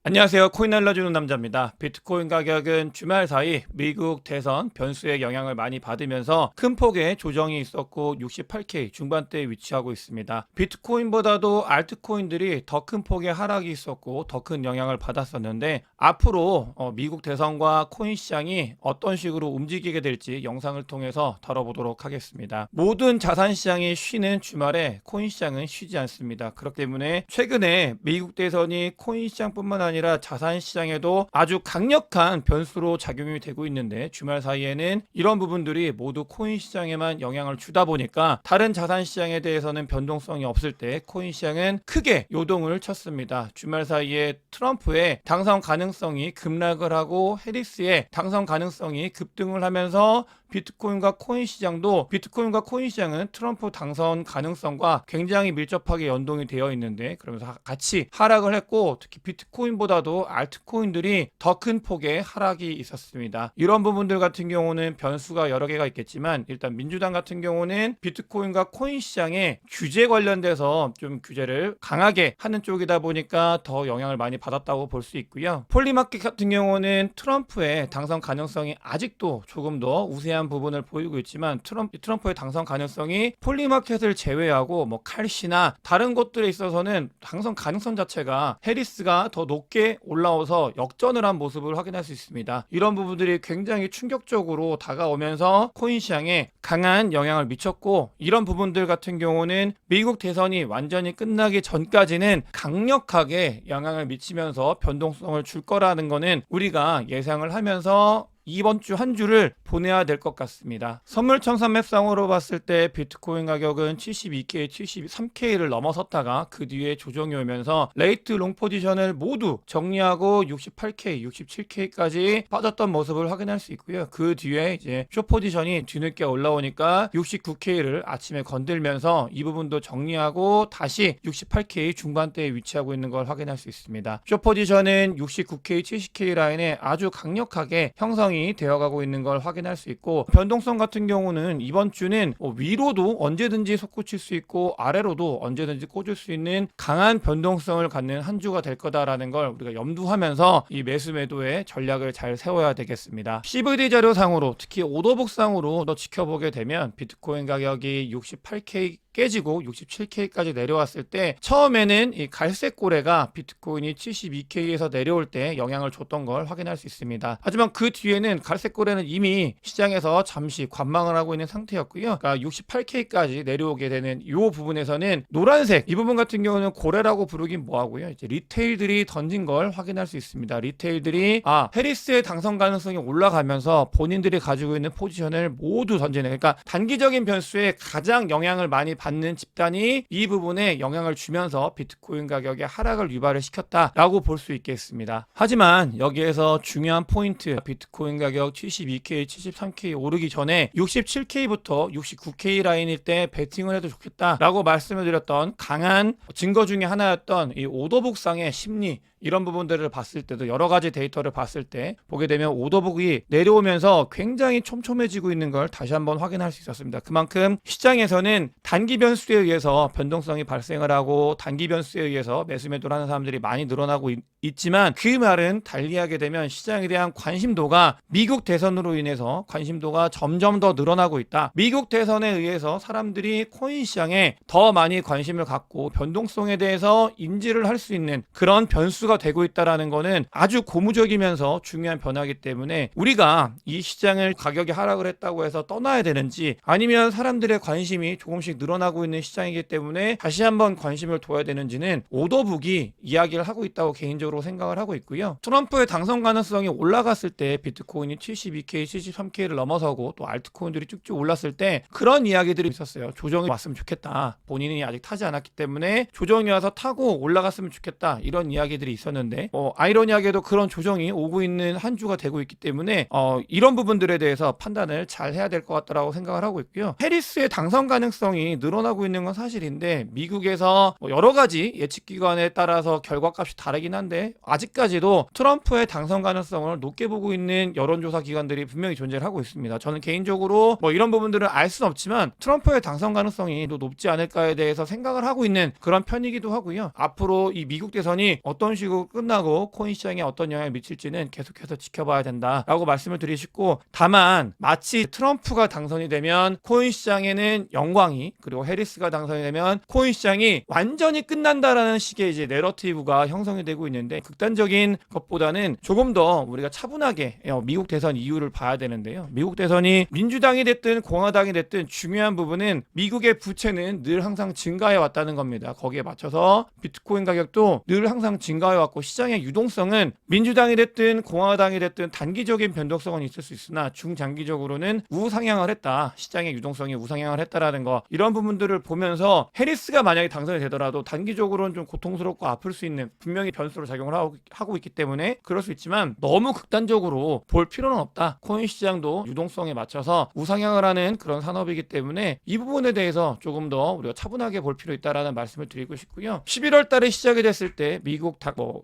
안녕하세요. 코인 알려주는 남자입니다. 비트코인 가격은 주말 사이 미국 대선 변수의 영향을 많이 받으면서 큰 폭의 조정이 있었고 68K 중반대에 위치하고 있습니다. 비트코인보다도 알트코인들이 더 큰 폭의 하락이 있었고 더 큰 영향을 받았었는데 앞으로 미국 대선과 코인 시장이 어떤 식으로 움직이게 될지 영상을 통해서 다뤄보도록 하겠습니다. 모든 자산 시장이 쉬는 주말에 코인 시장은 쉬지 않습니다. 그렇기 때문에 최근에 미국 대선이 코인 시장뿐만 아니라 자산 시장에도 아주 강력한 변수로 작용이 되고 있는데 주말 사이에는 이런 부분들이 모두 코인 시장에만 영향을 주다 보니까 다른 자산 시장에 대해서는 변동성이 없을 때 코인 시장은 크게 요동을 쳤습니다. 주말 사이에 트럼프의 당선 가능성이 급락을 하고 해리스의 당선 가능성이 급등을 하면서 비트코인과 코인 시장도 비트코인과 코인 시장은 트럼프 당선 가능성과 굉장히 밀접하게 연동이 되어 있는데 그러면서 같이 하락을 했고 특히 비트코인보다도 알트코인들이 더 큰 폭의 하락이 있었습니다. 이런 부분들 같은 경우는 변수가 여러 개가 있겠지만 일단 민주당 같은 경우는 비트코인과 코인 시장에 규제 관련돼서 좀 규제를 강하게 하는 쪽이다 보니까 더 영향을 많이 받았다고 볼 수 있고요. 폴리마켓 같은 경우는 트럼프의 당선 가능성이 아직도 조금 더 우세한 부분을 보이고 있지만 트럼프의 당선 가능성이 폴리마켓을 제외하고 뭐 칼시나 다른 곳들에 있어서는 당선 가능성 자체가 해리스가 더 높게 올라와서 역전을 한 모습을 확인할 수 있습니다. 이런 부분들이 굉장히 충격적으로 다가오면서 코인 시장에 강한 영향을 미쳤고 이런 부분들 같은 경우는 미국 대선이 완전히 끝나기 전까지는 강력하게 영향을 미치면서 변동성을 줄 거라는 거는 우리가 예상을 하면서 이번 주 한 주를 보내야 될 것 같습니다. 선물청산 맵상으로 봤을 때 비트코인 가격은 72K, 73K를 넘어섰다가 그 뒤에 조정이 오면서 레이트 롱 포지션을 모두 정리하고 68K, 67K까지 빠졌던 모습을 확인할 수 있고요. 그 뒤에 이제 숏 포지션이 뒤늦게 올라오니까 69K를 아침에 건들면서 이 부분도 정리하고 다시 68K 중반대에 위치하고 있는 걸 확인할 수 있습니다. 숏 포지션은 69K, 70K 라인에 아주 강력하게 형성이 되어가고 있는 걸 확인할 수 있고 변동성 같은 경우는 이번 주는 위로도 언제든지 솟구칠 수 있고 아래로도 언제든지 꽂을 수 있는 강한 변동성을 갖는 한 주가 될 거다라는 걸 우리가 염두하면서 이 매수 매도의 전략을 잘 세워야 되겠습니다. CVD 자료상으로 특히 오더북상으로 더 지켜보게 되면 비트코인 가격이 68K 깨지고 67K까지 내려왔을 때 처음에는 이 갈색 고래가 비트코인이 72K에서 내려올 때 영향을 줬던 걸 확인할 수 있습니다. 하지만 그 뒤에는 갈색 고래는 이미 시장에서 잠시 관망을 하고 있는 상태였고요. 그러니까 68K까지 내려오게 되는 이 부분에서는 노란색 이 부분 같은 경우는 고래라고 부르긴 뭐하고요. 이제 리테일들이 던진 걸 확인할 수 있습니다. 리테일들이 해리스의 당선 가능성이 올라가면서 본인들이 가지고 있는 포지션을 모두 던지는 그러니까 단기적인 변수에 가장 영향을 많이 받는 집단이 이 부분에 영향을 주면서 비트코인 가격의 하락을 유발을 시켰다라고 볼 수 있겠습니다. 하지만 여기에서 중요한 포인트 비트코인 가격 72K, 73K 오르기 전에 67K부터 69K 라인일 때 베팅을 해도 좋겠다라고 말씀을 드렸던 강한 증거 중에 하나였던 이 오더북상의 심리 이런 부분들을 봤을 때도 여러 가지 데이터를 봤을 때 보게 되면 오더북이 내려오면서 굉장히 촘촘해지고 있는 걸 다시 한번 확인할 수 있었습니다. 그만큼 시장에서는 단기 변수에 의해서 변동성이 발생을 하고 단기 변수에 의해서 매수 매도를 하는 사람들이 많이 늘어나고 있지만 그 말은 달리하게 되면 시장에 대한 관심도가 미국 대선으로 인해서 관심도가 점점 더 늘어나고 있다. 미국 대선에 의해서 사람들이 코인 시장에 더 많이 관심을 갖고 변동성에 대해서 인지를 할 수 있는 그런 변수가 되고 있다라는 거는 아주 고무적이면서 중요한 변화이기 때문에 우리가 이 시장을 가격이 하락을 했다고 해서 떠나야 되는지 아니면 사람들의 관심이 조금씩 늘어나고 있는 시장이기 때문에 다시 한번 관심을 둬야 되는지는 오더북이 이야기를 하고 있다고 개인적으로 생각을 하고 있고요. 트럼프의 당선 가능성이 올라갔을 때 비트코인이 72K, 73K를 넘어서고 또 알트코인들이 쭉쭉 올랐을 때 그런 이야기들이 있었어요. 조정이 왔으면 좋겠다. 본인이 아직 타지 않았기 때문에 조정이 와서 타고 올라갔으면 좋겠다. 이런 이야기들이 있었는데 아이러니하게도 그런 조정이 오고 있는 한 주가 되고 있기 때문에 이런 부분들에 대해서 판단을 잘 해야 될 것 같다라고 생각을 하고 있고요. 해리스의 당선 가능성이 늘어나고 있는 건 사실인데 미국에서 여러 가지 예측 기관에 따라서 결과값이 다르긴 한데 아직까지도 트럼프의 당선 가능성을 높게 보고 있는 여론조사 기관들이 분명히 존재를 하고 있습니다. 저는 개인적으로 이런 부분들을 알 수는 없지만 트럼프의 당선 가능성이 높지 않을까에 대해서 생각을 하고 있는 그런 편이기도 하고요. 앞으로 이 미국 대선이 어떤 식으로 시국 끝나고 코인 시장에 어떤 영향을 미칠지는 계속해서 지켜봐야 된다라고 말씀을 드리시고, 다만 마치 트럼프가 당선이 되면 코인 시장에는 영광이, 그리고 해리스가 당선이 되면 코인 시장이 완전히 끝난다라는 식의 이제 내러티브가 형성이 되고 있는데, 극단적인 것보다는 조금 더 우리가 차분하게 미국 대선 이유를 봐야 되는데요. 미국 대선이 민주당이 됐든 공화당이 됐든 중요한 부분은 미국의 부채는 늘 항상 증가해 왔다는 겁니다. 거기에 맞춰서 비트코인 가격도 늘 항상 증가해 왔고, 시장의 유동성은 민주당이 됐든 공화당이 됐든 단기적인 변동성은 있을 수 있으나 중장기적으로는 우상향을 했다. 시장의 유동성이 우상향을 했다라는 거, 이런 부분들을 보면서 해리스가 만약에 당선이 되더라도 단기적으로는 좀 고통스럽고 아플 수 있는, 분명히 변수로 작용을 하고 있기 때문에 그럴 수 있지만 너무 극단적으로 볼 필요는 없다. 코인 시장도 유동성에 맞춰서 우상향을 하는 그런 산업이기 때문에 이 부분에 대해서 조금 더 우리가 차분하게 볼 필요 있다라는 말씀을 드리고 싶고요. 11월 달에 시작이 됐을 때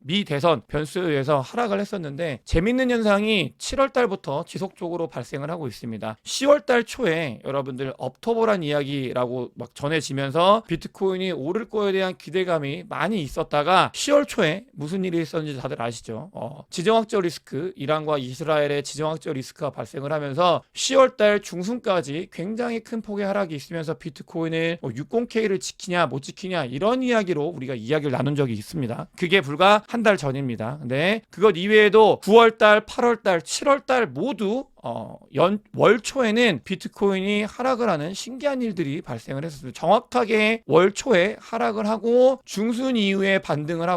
미 대선 변수에 의해서 하락을 했었는데, 재밌는 현상이 7월 달부터 지속적으로 발생을 하고 있습니다. 10월 달 초에 여러분들 업토버란 이야기라고 막 전해지면서 비트코인이 오를 거에 대한 기대감이 많이 있었다가 10월 초에 무슨 일이 있었는지 다들 아시죠? 지정학적 리스크, 이란과 이스라엘의 지정학적 리스크가 발생을 하면서 10월 달 중순까지 굉장히 큰 폭의 하락이 있으면서 비트코인을 60K를 지키냐 못 지키냐 이런 이야기로 우리가 이야기를 나눈 적이 있습니다. 그게 불과 한 달 전입니다. 근데 그것 이외에도 9월 달, 8월 달, 7월 달 모두 월 초에는 비트코인이 하락을 하는 신기한 일들이 발생을 했었습니다. 정확하게 월 초에 하락을 하고 중순 이후에 반등을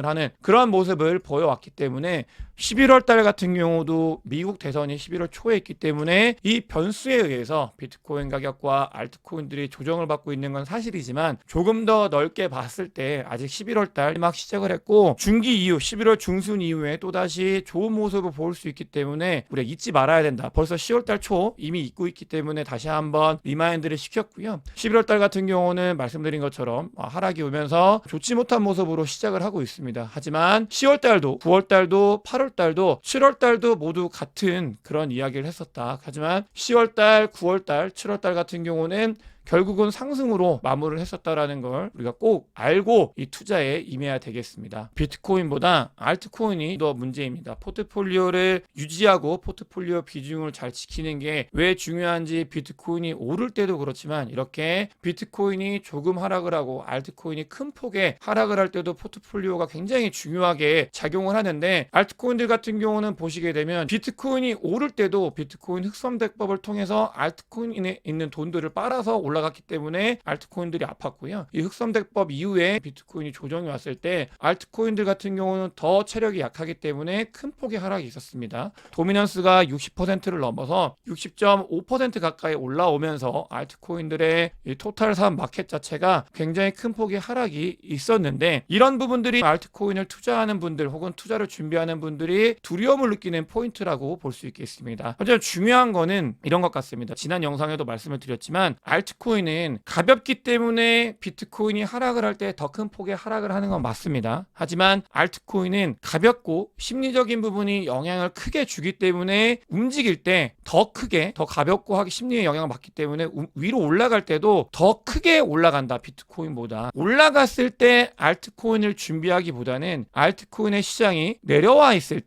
하는 그러한 모습을 보여왔기 때문에 11월 달 같은 경우도 미국 대선이 11월 초에 있기 때문에 이 변수에 의해서 비트코인 가격과 알트코인들이 조정을 받고 있는 건 사실이지만, 조금 더 넓게 봤을 때 아직 11월 달 막 시작을 했고 중기 이후 11월 중순 이후에 또다시 좋은 모습을 볼 수 있기 때문에 우리가 잊지 말아야 된다. 벌써 10월 달 초 이미 잊고 있기 때문에 다시 한번 리마인드를 시켰고요. 11월 달 같은 경우는 말씀드린 것처럼 하락이 오면서 좋지 못한 모습으로 시작을 하고 있습니다. 하지만 10월 달도 9월 달도 8월 달도 7월 달도 모두 같은 그런 이야기를 했었다. 하지만 10월 달, 9월 달, 7월 달 같은 경우는 결국은 상승으로 마무리를 했었다라는 걸 우리가 꼭 알고 이 투자에 임해야 되겠습니다. 비트코인보다 알트코인이 더 문제입니다. 포트폴리오를 유지하고 포트폴리오 비중을 잘 지키는 게 왜 중요한지, 비트코인이 오를 때도 그렇지만 이렇게 비트코인이 조금 하락을 하고 알트코인이 큰 폭의 하락을 할 때도 포트폴리오가 굉장히 중요하게 작용을 하는데, 알트코인들 같은 경우는 보시게 되면 비트코인이 오를 때도 비트코인 흑섬대법을 통해서 알트코인에 있는 돈들을 빨아서 올라갔기 때문에 알트코인들이 아팠고요. 이 흑섬대법 이후에 비트코인이 조정이 왔을 때 알트코인들 같은 경우는 더 체력이 약하기 때문에 큰 폭의 하락이 있었습니다. 도미넌스가 60%를 넘어서 60.5% 가까이 올라오면서 알트코인들의 이 토탈 산 마켓 자체가 굉장히 큰 폭의 하락이 있었는데, 이런 부분들이 알트코인을 투자하는 분들 혹은 투자를 준비하는 분들이 두려움을 느끼는 포인트라고 볼 수 있겠습니다. 하지만 중요한 거는 이런 것 같습니다. 지난 영상에도 말씀을 드렸지만 알트코인은 가볍기 때문에 비트코인이 하락을 할 때 더 큰 폭의 하락을 하는 건 맞습니다. 하지만 알트코인은 가볍고 심리적인 부분이 영향을 크게 주기 때문에 움직일 때 더 크게, 더 가볍고 하기 심리에 영향을 받기 때문에 위로 올라갈 때도 더 크게 올라간다. 비트코인보다. 올라갔을 때 알트코인을 준비하기보다는 알트코인의 시장이 내려와 있을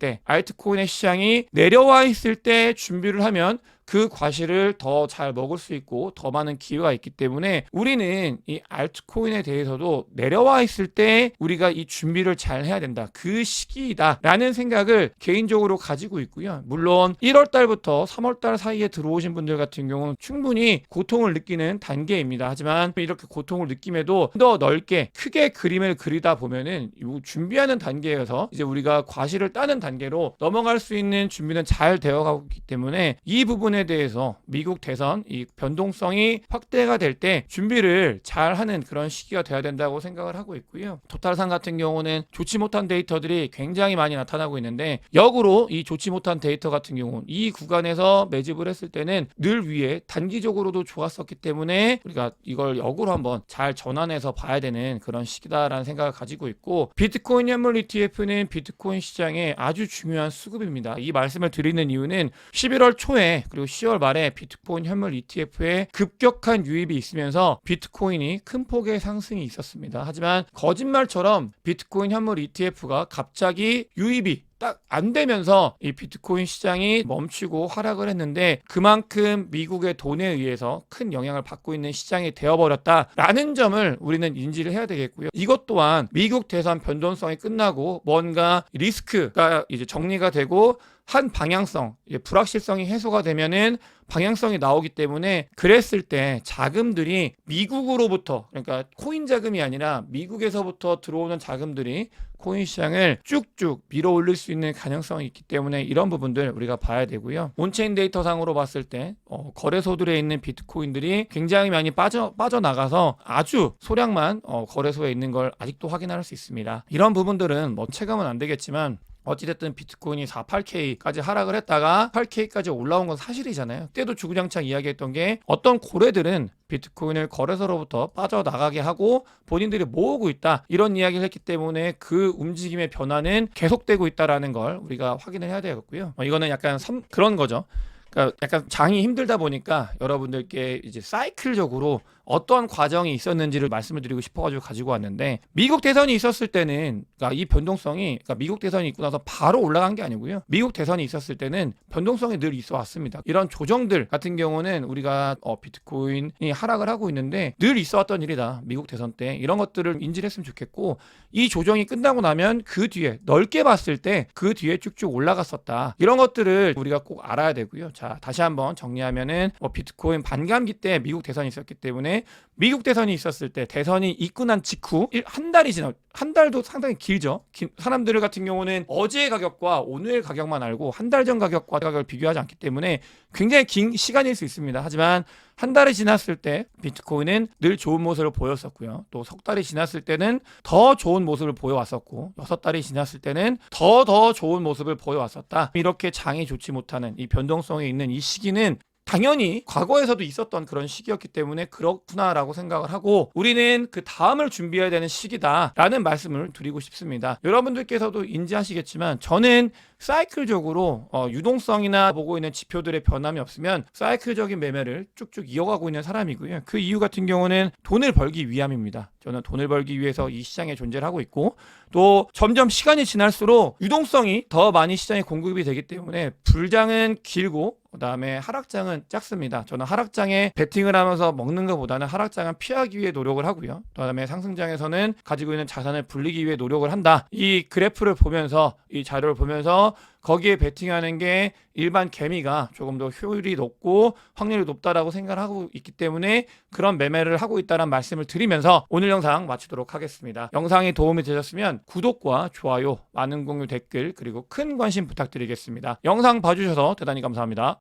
때 준비를 하면 그 과실을 더 잘 먹을 수 있고 더 많은 기회가 있기 때문에 우리는 이 알트코인에 대해서도 내려와 있을 때 우리가 이 준비를 잘 해야 된다. 그 시기이다 라는 생각을 개인적으로 가지고 있고요. 물론 1월 달부터 3월 달 사이에 들어오신 분들 같은 경우는 충분히 고통을 느끼는 단계입니다. 하지만 이렇게 고통을 느낌에도 더 넓게 크게 그림을 그리다 보면은 준비하는 단계에서 이제 우리가 과실을 따는 단계로 넘어갈 수 있는 준비는 잘 되어가고 있기 때문에 이 부분에 대해서 미국 대선 이 변동성이 확대가 될 때 준비를 잘 하는 그런 시기가 돼야 된다고 생각을 하고 있고요. 토탈상 같은 경우는 좋지 못한 데이터들이 굉장히 많이 나타나고 있는데, 역으로 이 좋지 못한 데이터 같은 경우는 이 구간에서 매집을 했을 때는 늘 위에 단기적으로도 좋았었기 때문에 우리가 이걸 역으로 한번 잘 전환해서 봐야 되는 그런 시기다라는 생각을 가지고 있고, 비트코인 현물 ETF는 비트코인 시장에 아주 중요한 수급입니다. 이 말씀을 드리는 이유는 11월 초에 그리고 그리고 10월 말에 비트코인 현물 ETF에 급격한 유입이 있으면서 비트코인이 큰 폭의 상승이 있었습니다. 하지만 거짓말처럼 비트코인 현물 ETF가 갑자기 유입이 딱 안 되면서 이 비트코인 시장이 멈추고 하락을 했는데 그만큼 미국의 돈에 의해서 큰 영향을 받고 있는 시장이 되어버렸다라는 점을 우리는 인지를 해야 되겠고요. 이것 또한 미국 대선 변동성이 끝나고 뭔가 리스크가 이제 정리가 되고 한 방향성, 불확실성이 해소가 되면은 방향성이 나오기 때문에 그랬을 때 자금들이 미국으로부터, 그러니까 코인 자금이 아니라 미국에서부터 들어오는 자금들이 코인 시장을 쭉쭉 밀어 올릴 수 있는 가능성이 있기 때문에 이런 부분들 우리가 봐야 되고요. 온체인 데이터 상으로 봤을 때 거래소들에 있는 비트코인들이 굉장히 많이 빠져나가서 아주 소량만 거래소에 있는 걸 아직도 확인할 수 있습니다. 이런 부분들은 뭐 체감은 안 되겠지만 어찌됐든 비트코인이 48K까지 하락을 했다가 8K까지 올라온 건 사실이잖아요. 그때도 주구장창 이야기했던 게 어떤 고래들은 비트코인을 거래소로부터 빠져나가게 하고 본인들이 모으고 있다, 이런 이야기를 했기 때문에 그 움직임의 변화는 계속되고 있다라는 걸 우리가 확인을 해야 되겠고요. 이거는 약간 그런 거죠. 그러니까 약간 장이 힘들다 보니까 여러분들께 이제 사이클적으로 어떠한 과정이 있었는지를 말씀을 드리고 싶어가지고 가지고 왔는데, 미국 대선이 있었을 때는 그러니까 이 변동성이, 그러니까 미국 대선이 있고 나서 바로 올라간 게 아니고요. 미국 대선이 있었을 때는 변동성이 늘 있어 왔습니다. 이런 조정들 같은 경우는 우리가 비트코인이 하락을 하고 있는데 늘 있어 왔던 일이다. 미국 대선 때 이런 것들을 인지를 했으면 좋겠고, 이 조정이 끝나고 나면 그 뒤에 넓게 봤을 때 그 뒤에 쭉쭉 올라갔었다. 이런 것들을 우리가 꼭 알아야 되고요. 자, 다시 한번 정리하면은 비트코인 반감기 때 미국 대선이 있었기 때문에 미국 대선이 있었을 때 대선이 있고 난 직후 한 달도 상당히 길죠. 사람들 같은 경우는 어제의 가격과 오늘의 가격만 알고 한 달 전 가격과 가격을 비교하지 않기 때문에 굉장히 긴 시간일 수 있습니다. 하지만 한 달이 지났을 때 비트코인은 늘 좋은 모습을 보였었고요. 또 석 달이 지났을 때는 더 좋은 모습을 보여왔었고, 6달이 지났을 때는 더 좋은 모습을 보여왔었다. 이렇게 장이 좋지 못하는 이 변동성이 있는 이 시기는 당연히 과거에서도 있었던 그런 시기였기 때문에 그렇구나라고 생각을 하고, 우리는 그 다음을 준비해야 되는 시기다라는 말씀을 드리고 싶습니다. 여러분들께서도 인지하시겠지만 저는 사이클적으로 유동성이나 보고 있는 지표들의 변함이 없으면 사이클적인 매매를 쭉쭉 이어가고 있는 사람이고요. 그 이유 같은 경우는 돈을 벌기 위함입니다. 저는 돈을 벌기 위해서 이 시장에 존재를 하고 있고, 또 점점 시간이 지날수록 유동성이 더 많이 시장에 공급이 되기 때문에 불장은 길고 그다음에 하락장은 작습니다. 저는 하락장에 베팅을 하면서 먹는 것보다는 하락장은 피하기 위해 노력을 하고요. 그다음에 상승장에서는 가지고 있는 자산을 불리기 위해 노력을 한다. 이 그래프를 보면서, 이 자료를 보면서 거기에 베팅하는 게 일반 개미가 조금 더 효율이 높고 확률이 높다라고 생각을 하고 있기 때문에 그런 매매를 하고 있다는 말씀을 드리면서 오늘 영상 마치도록 하겠습니다. 영상이 도움이 되셨으면 구독과 좋아요, 많은 공유, 댓글, 그리고 큰 관심 부탁드리겠습니다. 영상 봐주셔서 대단히 감사합니다.